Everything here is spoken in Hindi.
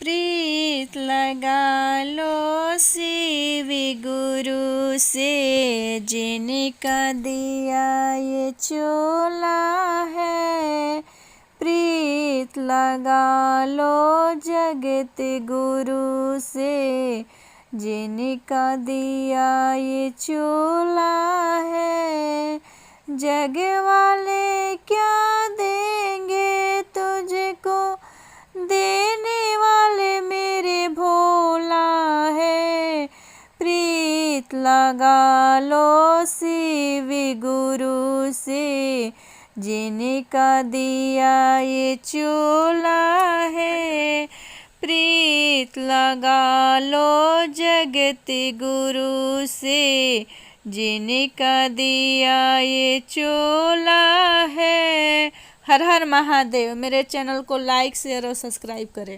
प्रीत लगा लो शिव गुरु से, जिनका दिया ये चोला है। प्रीत लगा लो जगत गुरु से, जिनका दिया ये चोला है। जग वाले क्या देंगे तुझको, देने वाले मेरे भोला है। प्रीत लगा लो शिव गुरु से, जिनका दिया ये चोला है। प्रीत लगा लो जगत गुरु से, जिनका दिया ये चोला है। हर हर महादेव। मेरे चैनल को लाइक शेयर और सब्सक्राइब करें।